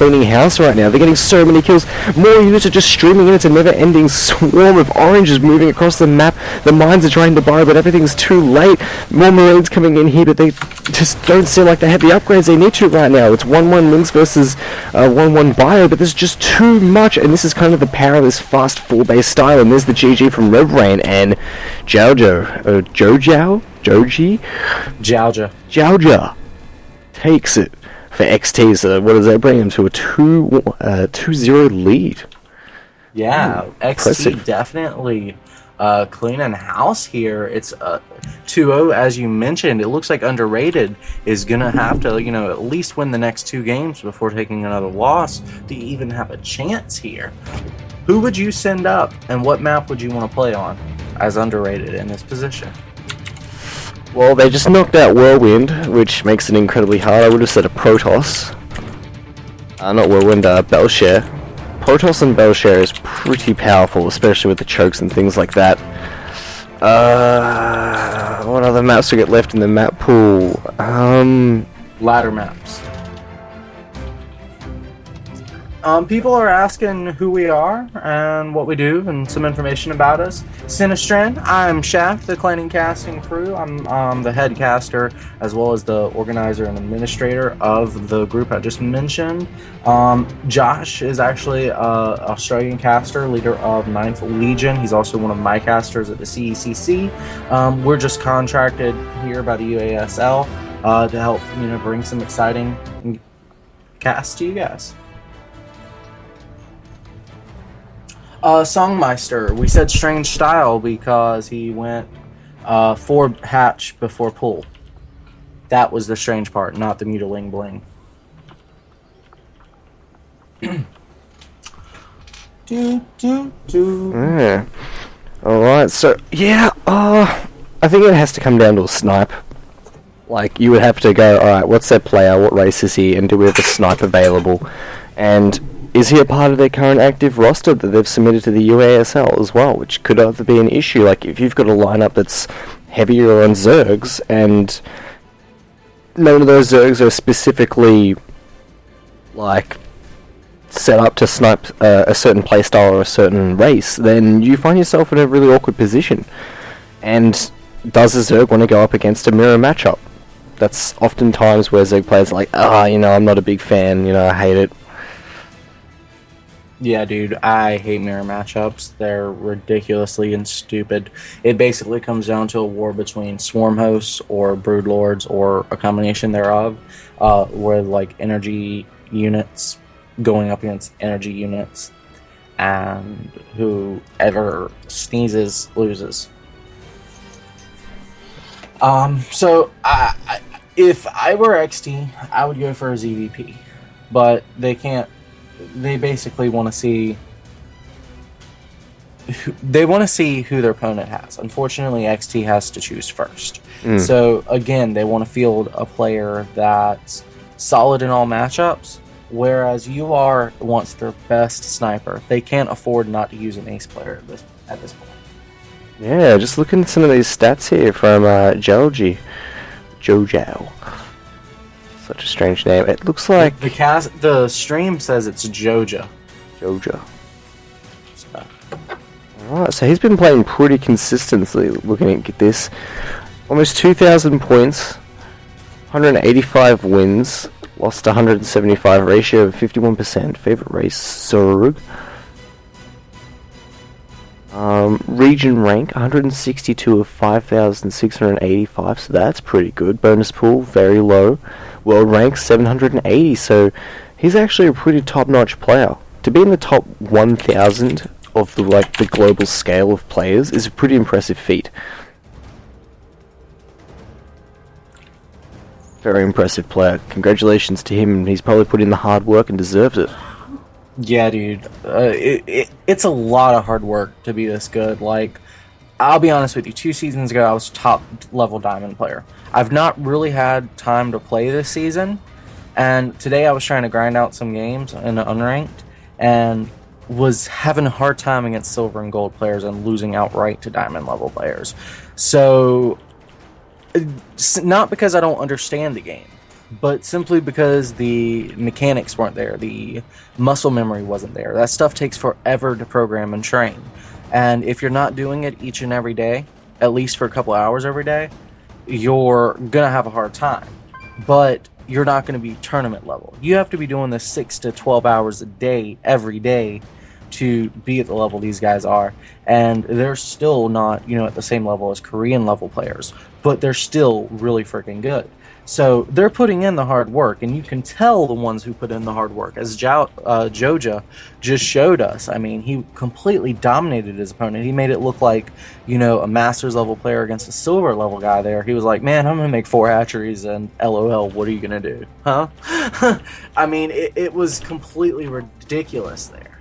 cleaning house right now. They're getting so many kills. More units are just streaming in. It's a never-ending swarm of oranges moving across the map. The mines are trying to buy, but everything's too late. More Marines coming in here, but they just don't seem like they have the upgrades they need to right now. It's 1-1 Lynx versus 1-1 Bio, but there's just too much, and this is kind of the power of this fast 4-base style. And there's the GG from Rev Rain and Jouja takes it for XT. So what does that bring him to? A 2-0 lead. Yeah, XT impressive. definitely cleaning house here. It's 2-0, as you mentioned. It looks like Underrated is gonna have to, at least win the next 2 games before taking another loss to even have a chance here. Who would you send up, and what map would you want to play on as Underrated in this position? Well, they just knocked out Whirlwind, which makes it incredibly hard. I would have said a Protoss. Not Whirlwind, Belshare. Protoss and Belshare is pretty powerful, especially with the chokes and things like that. What other maps we get left in the map pool? Ladder maps. People are asking who we are and what we do and some information about us. Sinistran, I'm Shaft, the clanning casting crew. I'm the head caster as well as the organizer and administrator of the group I just mentioned. Josh is actually an Australian caster, leader of 9th Legion. He's also one of my casters at the CECC. We're just contracted here by the UASL to help bring some exciting casts to you guys. Songmeister, we said strange style because he went 4 hatch before pull. That was the strange part, not the mutiling bling. Yeah. Alright, so, yeah, I think it has to come down to a snipe. Like, you would have to go, alright, what's their player, what race is he, and do we have a snipe available? And is he a part of their current active roster that they've submitted to the UASL as well, which could either be an issue. Like, if you've got a lineup that's heavier on Zergs, and none of those Zergs are specifically, like, set up to snipe a certain playstyle or a certain race, then you find yourself in a really awkward position. And does a Zerg want to go up against a mirror matchup? That's oftentimes where Zerg players are like, I'm not a big fan, I hate it. Yeah, dude, I hate mirror matchups. They're ridiculously and stupid. It basically comes down to a war between swarm hosts or brood lords or a combination thereof, where like energy units going up against energy units, and whoever sneezes loses. So if I were XT, I would go for a ZVP, but they can't. They basically want to see. They want to see who their opponent has. Unfortunately, XT has to choose first. So again, they want to field a player that's solid in all matchups, whereas UR wants their best sniper. They can't afford not to use an ace player at this point. Yeah, just looking at some of these stats here from Jojo. Such a strange name. It looks like the stream says it's Jojo. Alright, so he's been playing pretty consistently. Looking at this, almost 2,000 points, 185 wins, lost 175, ratio of 51%. Favorite race, Zerg. Region rank 162 of 5,685, so that's pretty good. Bonus pool very low. World rank 780, so he's actually a pretty top-notch player. To be in the top 1,000 of the global scale of players is a pretty impressive feat. Very impressive player. Congratulations to him. He's probably put in the hard work and deserves it. Yeah, dude. It's a lot of hard work to be this good. Like, I'll be honest with you, 2 seasons ago, I was top level diamond player. I've not really had time to play this season, and today I was trying to grind out some games in unranked, and was having a hard time against silver and gold players and losing outright to diamond level players. So, not because I don't understand the game, but simply because the mechanics weren't there, the muscle memory wasn't there. That stuff takes forever to program and train. And if you're not doing it each and every day, at least for a couple hours every day, you're going to have a hard time. But you're not going to be tournament level. You have to be doing this 6 to 12 hours a day, every day, to be at the level these guys are. And they're still not, at the same level as Korean level players, but they're still really freaking good. So they're putting in the hard work, and you can tell the ones who put in the hard work. As Joja just showed us, I mean, he completely dominated his opponent. He made it look like, a Masters level player against a Silver level guy there. He was like, man, I'm going to make 4 hatcheries, and LOL, what are you going to do? Huh? I mean, it was completely ridiculous there.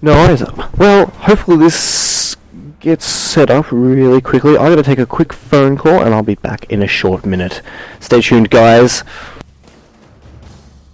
No worries. Well, hopefully this gets set up really quickly. I'm going to take a quick phone call and I'll be back in a short minute. Stay tuned, guys.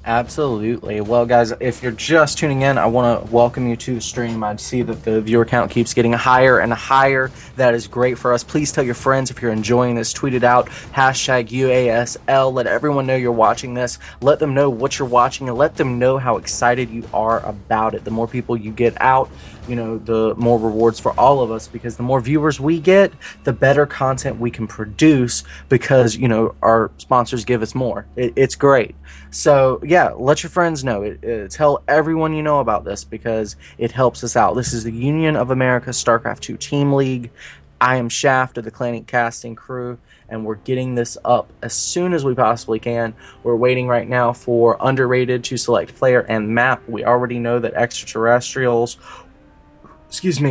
Absolutely. Well, guys, if you're just tuning in, I want to welcome you to the stream. I see that the viewer count keeps getting higher and higher. That is great for us. Please tell your friends if you're enjoying this. Tweet it out. #UASL. Let everyone know you're watching this. Let them know what you're watching and let them know how excited you are about it. The more people you get out, the more rewards for all of us, because the more viewers we get, the better content we can produce, because, our sponsors give us more. It's great. So, yeah, let your friends know. Tell everyone you know about this, because it helps us out. This is the Union of America StarCraft II Team League. I am Shaft of the Clanic Casting Crew, and we're getting this up as soon as we possibly can. We're waiting right now for Underrated to select player and map. We already know that XTraterrestrials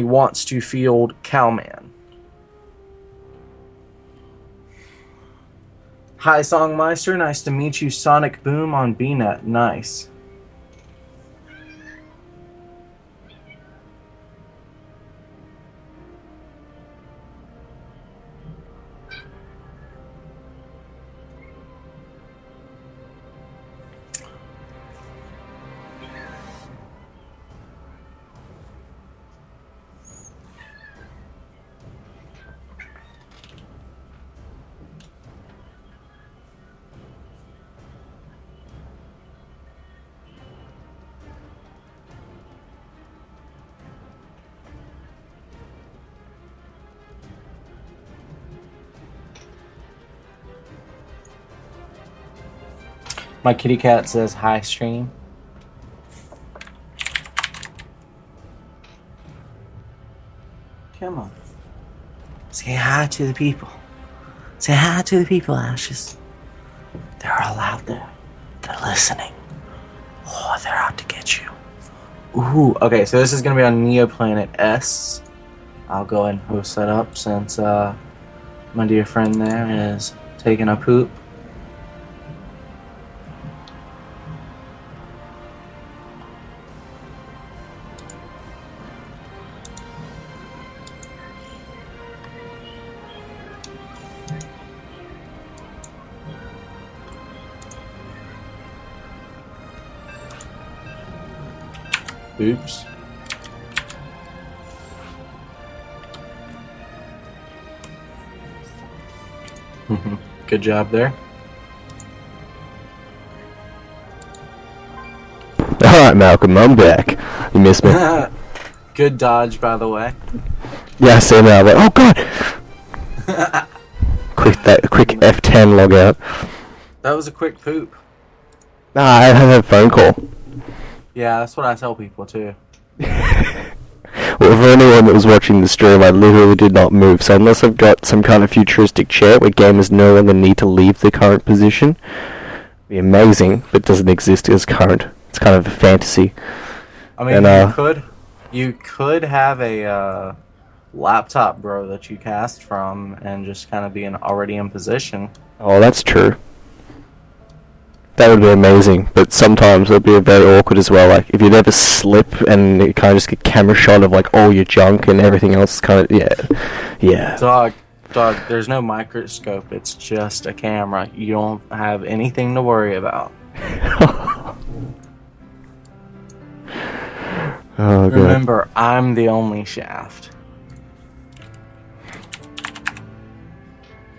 wants to field Cowman. Hi, Songmeister. Nice to meet you. Sonic Boom on BNet. Nice. My kitty cat says hi, stream. Come on. Say hi to the people. Say hi to the people, Ashes. They're all out there. They're listening. Oh, they're out to get you. Ooh, okay, so this is going to be on Neoplanet S. I'll go ahead and host that up since my dear friend there is taking a poop. Oops. Good job there. Alright, Malcolm, I'm back. You missed me. Good dodge, by the way. Yeah, I see now, but oh god! quick F10 log out. That was a quick poop. Nah, I had a phone call. Yeah, that's what I tell people too. Well, for anyone that was watching the stream, I literally did not move, so unless I've got some kind of futuristic chair where gamers no longer need to leave the current position, it'd be amazing, but doesn't exist as current. It's kind of a fantasy. I mean, you could have a laptop, bro, that you cast from and just kind of be already in position. Oh, that's true. That would be amazing, but sometimes it would be very awkward as well. Like, if you'd ever slip and you kind of just get camera shot of, like, all your junk and everything else, kind of, yeah. Dog, there's no microscope. It's just a camera. You don't have anything to worry about. Oh, God. Remember, I'm the only Shaft.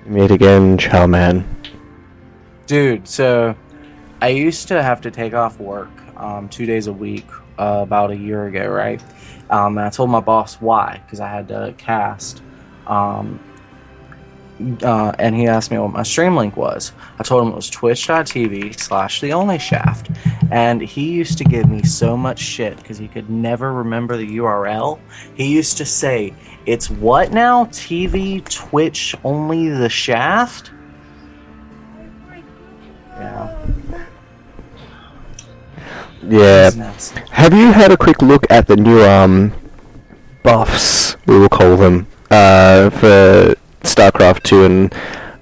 Meet again, chow man. Dude, so I used to have to take off work 2 days a week about a year ago, right? And I told my boss why, because I had to cast. And he asked me what my stream link was. I told him it was twitch.tv/the only shaft. And he used to give me so much shit because he could never remember the URL. He used to say, "It's what now? TV, Twitch, only the shaft?" Yeah. Yeah. Business. Have you had a quick look at the new buffs, we will call them, for StarCraft 2? And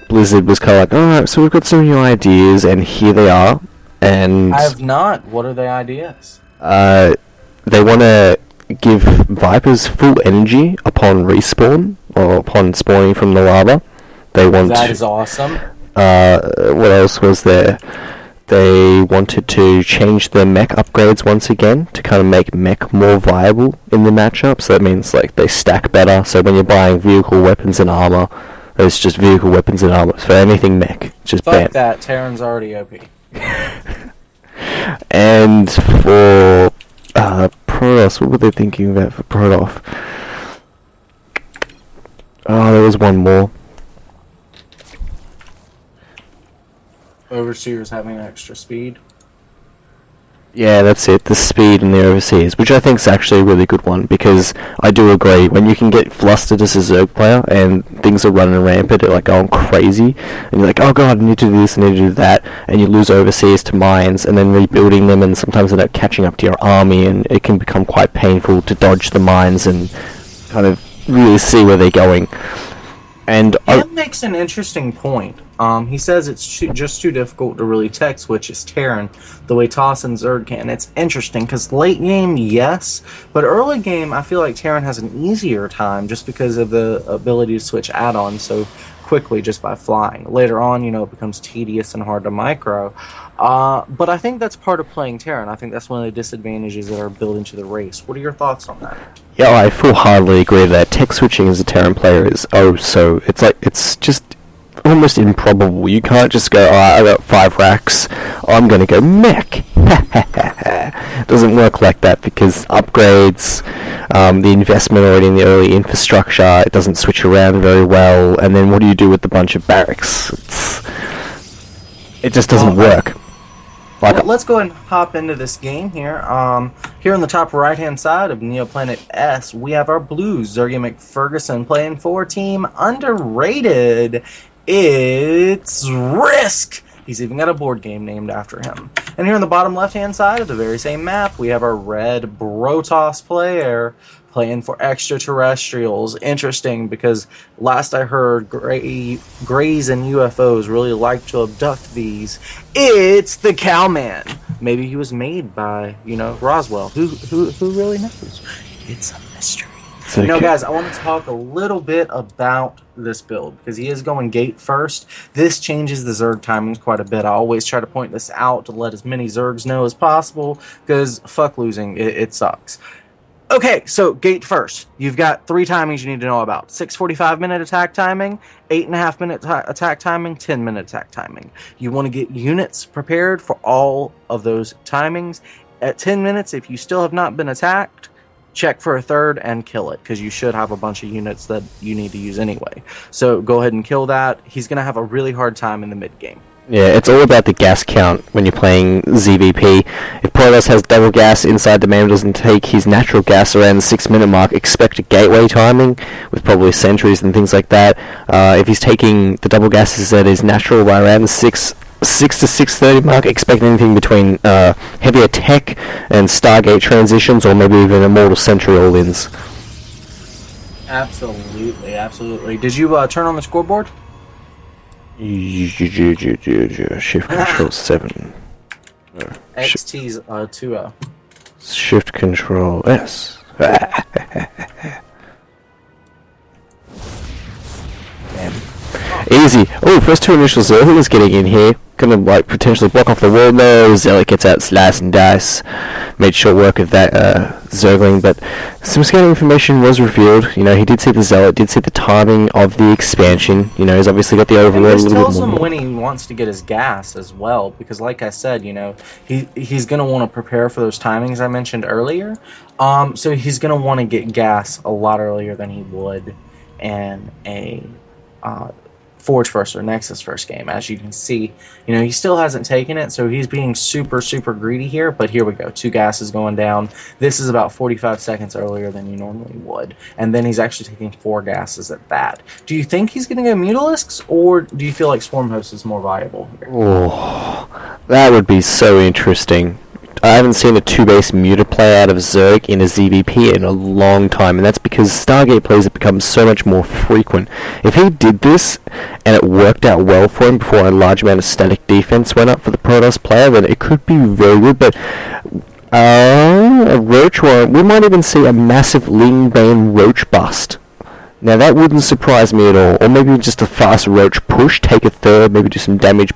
Blizzard was kind of like, alright, so we've got some new ideas, and here they are. And I have not. What are the ideas? they want to give Vipers full energy upon respawn, or upon spawning from the lava. They want That is awesome. what else was there? They wanted to change the mech upgrades once again to kind of make mech more viable in the matchup. So that means like they stack better. So when you're buying vehicle weapons and armor, it's just vehicle weapons and armor. For anything mech, just Fuck bam. that. Terran's already OP. And for Protoss, what were they thinking about for Protoss? Oh, there was one more. Overseers having extra speed. Yeah, that's it. The speed in the overseas, which I think is actually a really good one, because I do agree, when you can get flustered as a Zerg player and things are running rampant, like going crazy, and you're like, oh god, I need to do this, I need to do that, and you lose overseas to mines, and then rebuilding them, and sometimes end up catching up to your army, and it can become quite painful to dodge the mines and kind of really see where they're going. And Cam makes an interesting point. He says it's just too difficult to really tech switch as Terran the way Toss and Zerg can. It's interesting because late game, yes, but early game, I feel like Terran has an easier time just because of the ability to switch add-ons so quickly just by flying. Later on, it becomes tedious and hard to micro. But I think that's part of playing Terran. I think that's one of the disadvantages that are built into the race. What are your thoughts on that? yeah, I full-heartedly agree that tech switching as a Terran player is it's just almost improbable. You can't just go, I got 5 racks, I'm gonna go mech. It doesn't work like that, because upgrades, the investment already in the early infrastructure, it doesn't switch around very well, and then what do you do with a bunch of barracks? It just doesn't work. Well, let's go ahead and hop into this game here. Here on the top right-hand side of Neoplanet S, we have our Blues, Zergy McFerguson, playing for Team Underrated. It's Risk! He's even got a board game named after him. And here on the bottom left-hand side of the very same map, we have our red Brotos player playing for Extraterrestrials. Interesting, because last I heard, Greys and UFOs really like to abduct these. It's the Cowman. Maybe he was made by, Roswell. Who really knows? It's a mystery. Okay. Guys, I want to talk a little bit about this build, because he is going gate first. This changes the Zerg timings quite a bit. I always try to point this out to let as many Zergs know as possible, because fuck losing, it sucks. Okay, so gate first. You've got 3 timings you need to know about. 6:45-minute attack timing, 8.5-minute attack timing, 10-minute attack timing. You want to get units prepared for all of those timings. At 10 minutes, if you still have not been attacked, check for a third and kill it, because you should have a bunch of units that you need to use anyway. So go ahead and kill that. He's going to have a really hard time in the mid-game. Yeah, it's all about the gas count when you're playing ZVP. If Protoss has double gas inside the man doesn't take his natural gas around the 6-minute mark, expect a gateway timing with probably sentries and things like that. If he's taking the double gases at his natural by around the 6 to 6:30 mark, expect anything between heavier tech and Stargate transitions, or maybe even Immortal Sentry all-ins. Absolutely, absolutely. Did you turn on the scoreboard? Shift Control 7. XT's 2-0. Shift Control S. Easy. Oh, first two initial Zerglings getting in here. Gonna like potentially block off the wall. No, Zealot gets out, slice and dice. Made short work of that Zergling, but some scanning information was revealed. You know, he did see the Zealot, did see the timing of the expansion. You know, he's obviously got the overlord a This little tells bit more. him when he wants to get his gas as well, because like I said, you know, he's gonna want to prepare for those timings I mentioned earlier. So he's gonna want to get gas a lot earlier than he would in a Forge first or Nexus first game. As you can see, you know, he still hasn't taken it, so he's being super greedy here. But here we go, 2 gases going down. This is about 45 seconds earlier than you normally would, and then he's actually taking 4 gases at that. Do you think he's going to go Mutalisks, or do you feel like Swarm Host is more viable here? Oh, that would be so interesting. I haven't seen a 2-base muta play out of Zerg in a ZVP in a long time, and that's because Stargate plays have become so much more frequent. If he did this, and it worked out well for him before a large amount of static defense went up for the Protoss player, then it could be very good, but a Roach one, we might even see a massive Lingbane Roach bust. Now that wouldn't surprise me at all, or maybe just a fast Roach push, take a third, maybe do some damage,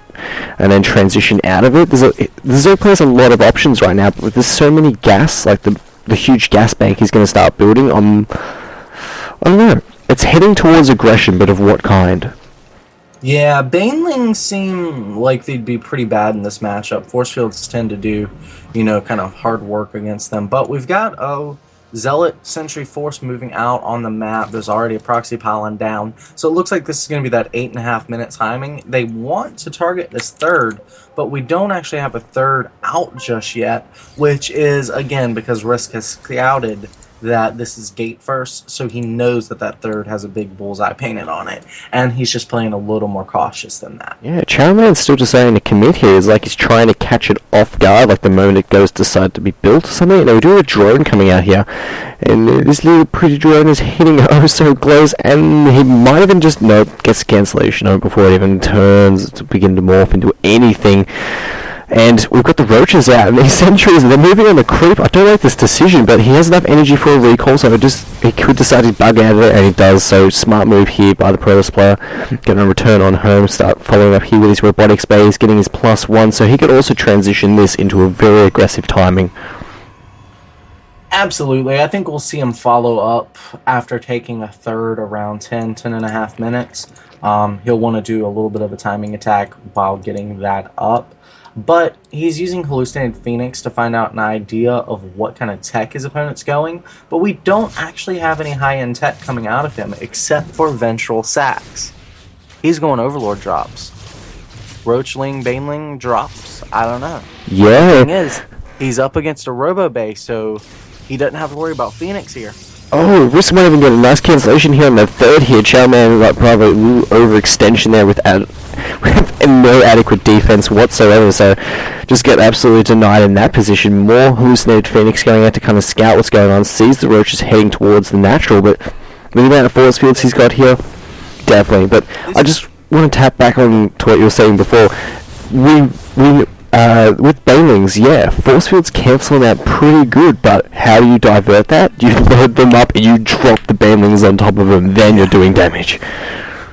and then transition out of it. The Zerg player has a lot of options right now, but there's so many gas, like the huge gas bank he's going to start building. I don't know. It's heading towards aggression, but of what kind? Yeah, Banelings seem like they'd be pretty bad in this matchup. Force fields tend to do, you know, kind of hard work against them, but we've got Zealot Sentry Force moving out on the map. There's already a proxy pylon down. So it looks like this is going to be that 8.5 minute timing. They want to target this third, but we don't actually have a third out just yet, which is, again, because Risk has scouted that this is gate first, so he knows that that third has a big bullseye painted on it, and he's just playing a little more cautious than that. Yeah, Chowman's still deciding to commit here. It's like he's trying to catch it off guard, like the moment it goes decide to be built or something. You know, we do have a drone coming out here, and this little pretty drone is hitting oh so close, and he might even just, gets cancellation on it before it even turns to begin to morph into anything. And we've got the Roaches out, and these sentries, they're moving on the creep. I don't like this decision, but he has enough energy for a recall, so he could decide to bug out of it, and he does. So smart move here by the Protoss player. Going to return on home, start following up here with his robotics base, getting his +1, so he could also transition this into a very aggressive timing. Absolutely. I think we'll see him follow up after taking a third around 10.5 minutes. He'll want to do a little bit of a timing attack while getting that up. But he's using Hallucinated Phoenix to find out an idea of what kind of tech his opponent's going, but we don't actually have any high-end tech coming out of him except for Ventral Sacks. He's going Overlord drops. Roachling, Baneling drops. I don't know. Yeah. The thing is, he's up against a Robo Bay, so he doesn't have to worry about Phoenix here. Oh, Risk might even get a nice cancellation here on the third here. Chowman, like, probably a little overextension there with no adequate defense whatsoever, so just get absolutely denied in that position. More Hallucinated Phoenix going out to kind of scout what's going on, sees the Roaches heading towards the natural, but with the amount of force fields he's got here, definitely. But I just want to tap back on to what you were saying before. With Banelings, yeah, force fields cancel them out pretty good, but how do you divert that? You load them up and you drop the Banelings on top of them, then you're doing damage.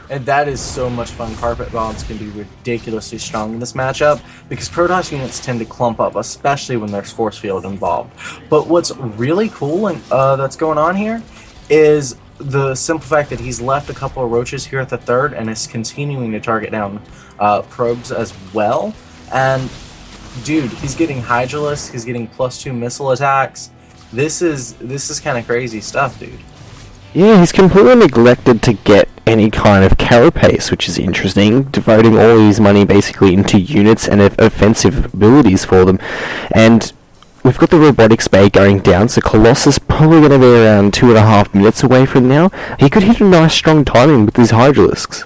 And that is so much fun. Carpet bombs can be ridiculously strong in this matchup because Protoss units tend to clump up, especially when there's force field involved. But what's really cool and that's going on here is the simple fact that he's left a couple of Roaches here at the third and is continuing to target down probes as well. And dude, he's getting Hydralisk, he's getting +2 missile attacks. This is kind of crazy stuff, dude. Yeah, he's completely neglected to get any kind of carapace, which is interesting, devoting all his money basically into units and offensive abilities for them. And we've got the robotics bay going down, so Colossus probably going to be around 2.5 minutes away from now. He could hit a nice strong timing with his Hydralisks.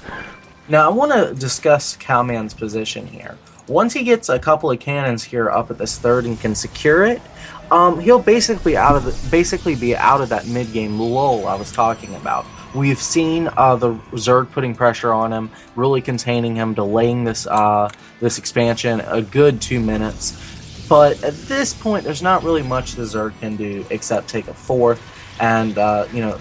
Now, I want to discuss Cowman's position here. Once he gets a couple of cannons here up at this third and can secure it, he'll basically be out of that mid-game lull I was talking about. We've seen the Zerg putting pressure on him, really containing him, delaying this expansion a good 2 minutes. But at this point, there's not really much the Zerg can do except take a fourth. and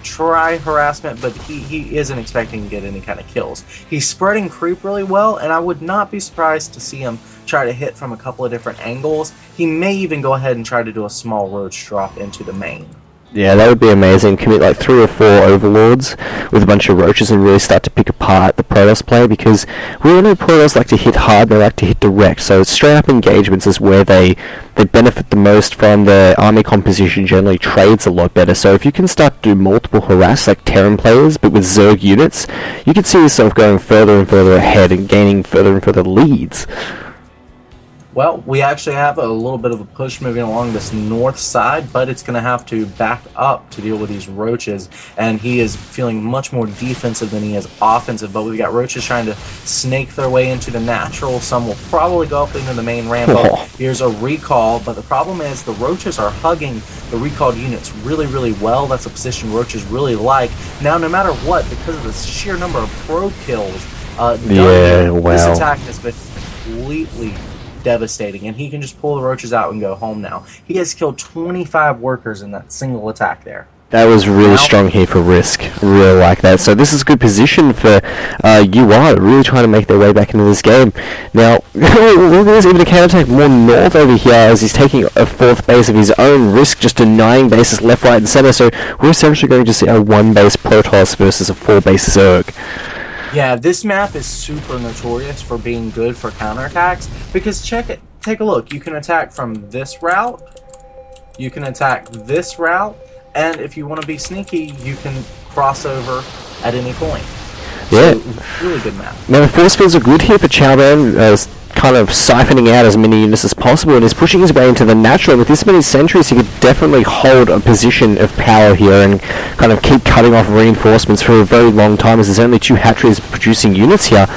try harassment, but he isn't expecting to get any kind of kills. He's spreading creep really well, and I would not be surprised to see him try to hit from a couple of different angles. He may even go ahead and try to do a small roach drop into the main. Yeah, that would be amazing. Commit like 3 or 4 overlords with a bunch of roaches and really start to pick apart the Protoss play, because we all know Protoss like to hit hard, they like to hit direct, so straight up engagements is where they benefit the most from. The army composition generally trades a lot better, so if you can start to do multiple harass like Terran players but with Zerg units, you can see yourself going further and further ahead and gaining further and further leads. Well, we actually have a little bit of a push moving along this north side, but it's going to have to back up to deal with these roaches, and he is feeling much more defensive than he is offensive, but we've got roaches trying to snake their way into the natural. Some will probably go up into the main ramp. Here's a recall, but the problem is the roaches are hugging the recalled units really, really well. That's a position roaches really like. Now, no matter what, because of the sheer number of probe kills, this attack has been completely devastating, and he can just pull the roaches out and go home now. He has killed 25 workers in that single attack there. That was really strong here for Risk. I really like that. So this is a good position for UR, really trying to make their way back into this game. Now, there's even a counterattack more north over here as he's taking a 4th base of his own. Risk just denying bases left, right, and center. So we're essentially going to see a 1-base Protoss versus a 4-base Zerg. Yeah, this map is super notorious for being good for counterattacks, because take a look. You can attack from this route, you can attack this route, and if you want to be sneaky, you can cross over at any point. Yeah. So, really good map. Now the force fields are good here for Chowman, kind of siphoning out as many units as possible, and is pushing his way into the natural. With this many sentries, he could definitely hold a position of power here and kind of keep cutting off reinforcements for a very long time, as there's only 2 hatcheries producing units here.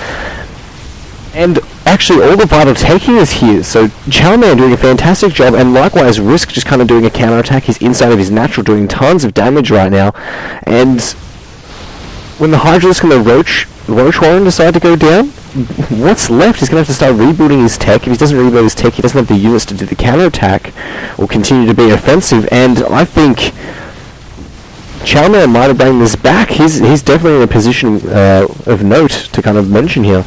And actually all the vital taking is here, so Chowman doing a fantastic job, and likewise Risk just kind of doing a counterattack. He's inside of his natural doing tons of damage right now, and when the Hydralisk and the Roach Warren decide to go down, what's left? He's going to have to start rebuilding his tech. If he doesn't rebuild his tech, he doesn't have the units to do the counterattack or continue to be offensive, and I think Chowman might have brought this back. He's definitely in a position of note to kind of mention here.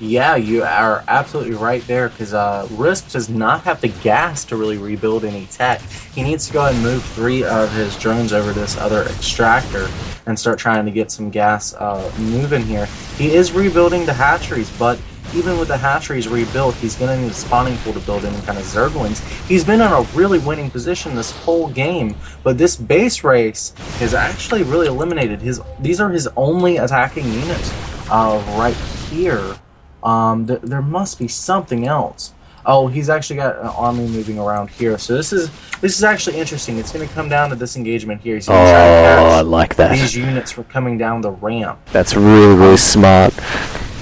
Yeah, you are absolutely right there, because Risk does not have the gas to really rebuild any tech. He needs to go ahead and move 3 of his drones over to this other extractor and start trying to get some gas moving here. He is rebuilding the hatcheries, but even with the hatcheries rebuilt, he's going to need a spawning pool to build any kind of Zerglings. He's been in a really winning position this whole game, but this base race is actually really eliminated. These are his only attacking units right here. There must be something else. Oh, he's actually got an army moving around here. So this is actually interesting. It's going to come down to this engagement here. He's going to try to catch I like that. These units were coming down the ramp. That's really, really smart.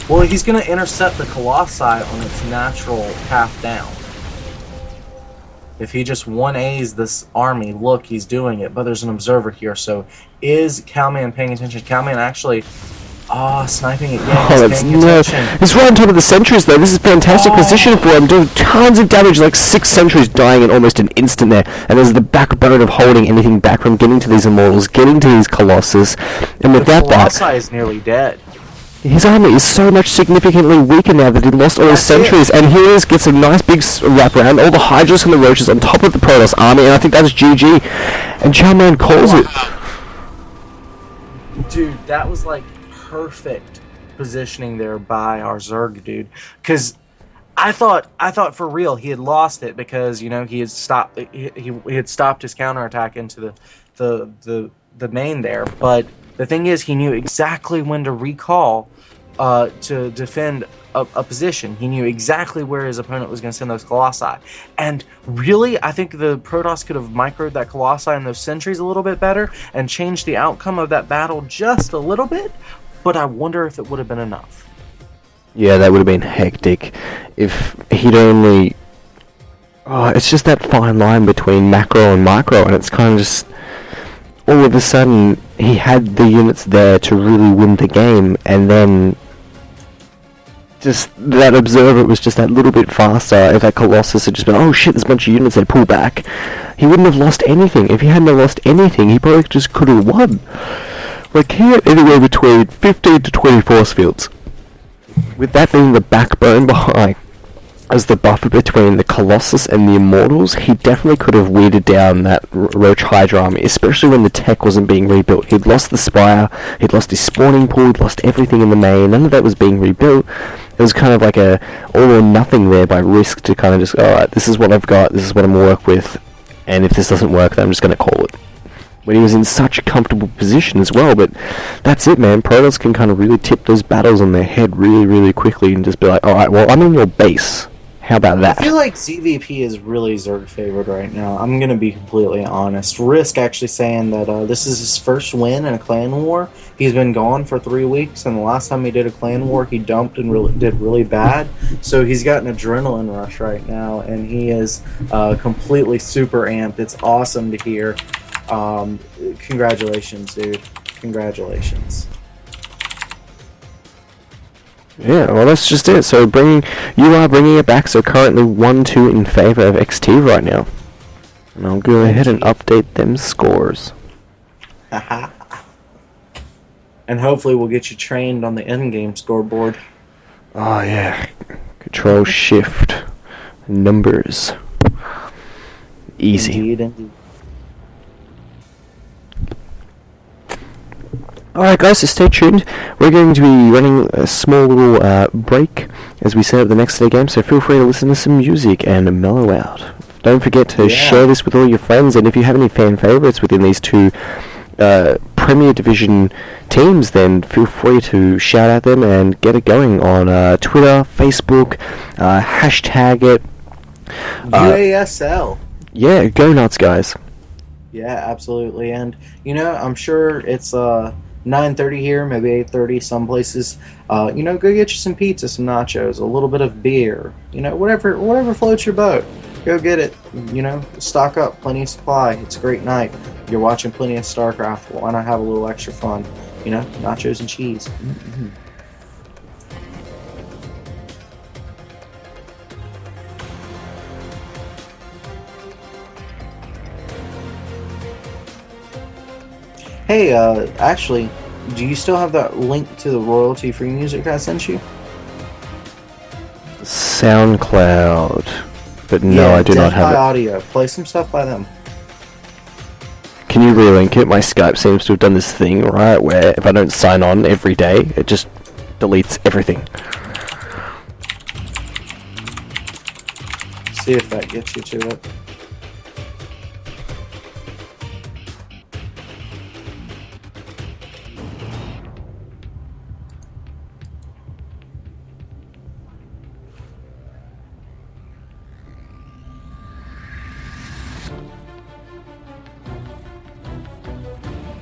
Well, he's going to intercept the Colossi on its natural path down. If he just 1A's this army, look, he's doing it. But there's an observer here. So is Cowman paying attention? Cowman actually... sniping it. Yeah, he's paying attention. He's right on top of the sentries though. This is a fantastic position for him, doing tons of damage, like 6 sentries dying in almost an instant there. And there's the backbone of holding anything back from getting to these Immortals, getting to these Colossus. And without that... The Colossi is nearly dead. His army is so much significantly weaker now that he lost all his sentries, and here he is, gets a nice big wraparound, all the Hydras and the Roaches on top of the Protoss army, and I think that's GG. And Chowman calls it. Dude, that was like perfect positioning there by our Zerg dude, because I thought for real he had lost it, because he had stopped he had stopped his counterattack into the main there, but the thing is he knew exactly when to recall to defend a position. He knew exactly where his opponent was going to send those Colossi. And really, I think the Protoss could have microed that Colossi and those sentries a little bit better and changed the outcome of that battle just a little bit, but I wonder if it would have been enough. Yeah, that would have been hectic if he'd only... it's just that fine line between macro and micro, and it's kind of just... all of a sudden, he had the units there to really win the game, and then... just that observer was just that little bit faster. If that Colossus had just been, oh shit, there's a bunch of units, they'd pull back. he wouldn't have lost anything. If he hadn't have lost anything, he probably just could have won. Like, he had anywhere between 15 to 20 force fields. With that being the backbone behind, as the buffer between the Colossus and the Immortals, he definitely could have weeded down that Roach Hydra army, especially when the tech wasn't being rebuilt. He'd lost the Spire, he'd lost his spawning pool, he'd lost everything in the main, none of that was being rebuilt. It was kind of like a all or nothing there by Risk to kind of just, alright, this is what I've got, this is what I'm going to work with, and if this doesn't work, then I'm just going to call it. When he was in such a comfortable position as well, but that's it, man. Protoss can kind of really tip those battles on their head really, really quickly and just be like, alright, well, I'm in your base. How about that? I feel like ZVP is really Zerg favored right now. I'm going to be completely honest. Risk actually saying that this is his first win in a clan war. He's been gone for 3 weeks, and the last time he did a clan war, he dumped and did really bad. So he's got an adrenaline rush right now, and he is completely super amped. It's awesome to hear. Congratulations, dude. Congratulations. Yeah, well, that's just it. So you are bringing it back. So currently 1-2 in favor of XT right now. And I'll go ahead and update them scores. Haha. And hopefully we'll get you trained on the end-game scoreboard. Oh yeah, Control Shift numbers. Easy. Indeed. Alright guys, so stay tuned. We're going to be running a small little break as we set up the next day game, so feel free to listen to some music and mellow out. Don't forget to share this with all your friends, and if you have any fan favorites within these two Premier Division teams, then feel free to shout at them and get it going on Twitter, Facebook, hashtag it. UASL. Yeah, go nuts, guys. Yeah, absolutely. And, I'm sure it's 9:30 here, maybe 8:30 some places. Go get you some pizza, some nachos, a little bit of beer. Whatever floats your boat. Go get it. Stock up, plenty of supply. It's a great night. You're watching plenty of StarCraft. Why not have a little extra fun? Nachos and cheese. Mm-hmm. Hey, actually, do you still have that link to the royalty-free music I sent you? SoundCloud. But no, I do not have it. Audio. Play some stuff by them. Can you relink it? My Skype seems to have done this thing, right, where if I don't sign on every day, it just deletes everything. See if that gets you to it.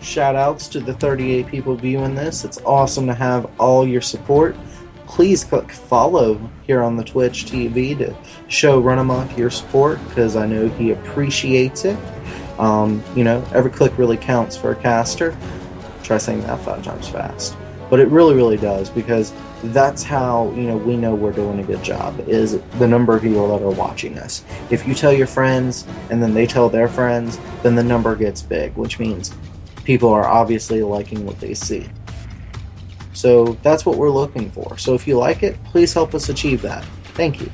Shout outs to the 38 people viewing this. It's awesome to have all your support. Please click follow here on the Twitch TV to show Runamuck your support, because I know he appreciates it. Every click really counts for a caster. Try saying that 5 times fast. But it really, really does, because that's how we know we're doing a good job, is the number of people that are watching us. If you tell your friends and then they tell their friends, then the number gets big, which means people are obviously liking what they see. So that's what we're looking for. So if you like it, please help us achieve that. Thank you.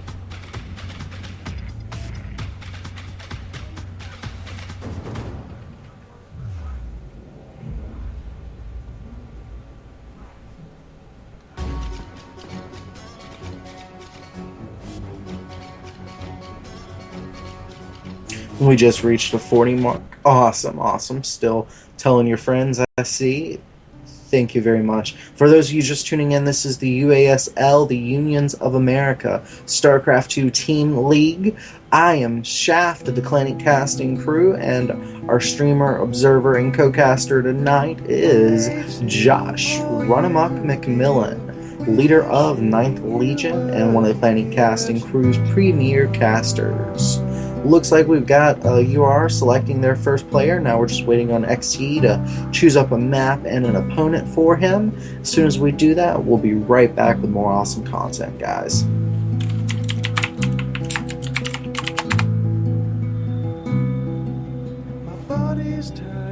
We just reached a 40 mark. Awesome. Still telling your friends, I see. Thank you very much. For those of you just tuning in, this is the UASL, the Unions of America, StarCraft 2 Team League. I am Shaft of the Clanic Casting Crew, and our streamer, observer, and co-caster tonight is Josh Runamuck McMillan, leader of 9th Legion and one of the Clanic Casting Crew's premier casters. Looks like we've got UR selecting their first player. Now we're just waiting on XT to choose up a map and an opponent for him. As soon as we do that, we'll be right back with more awesome content, guys. always turn.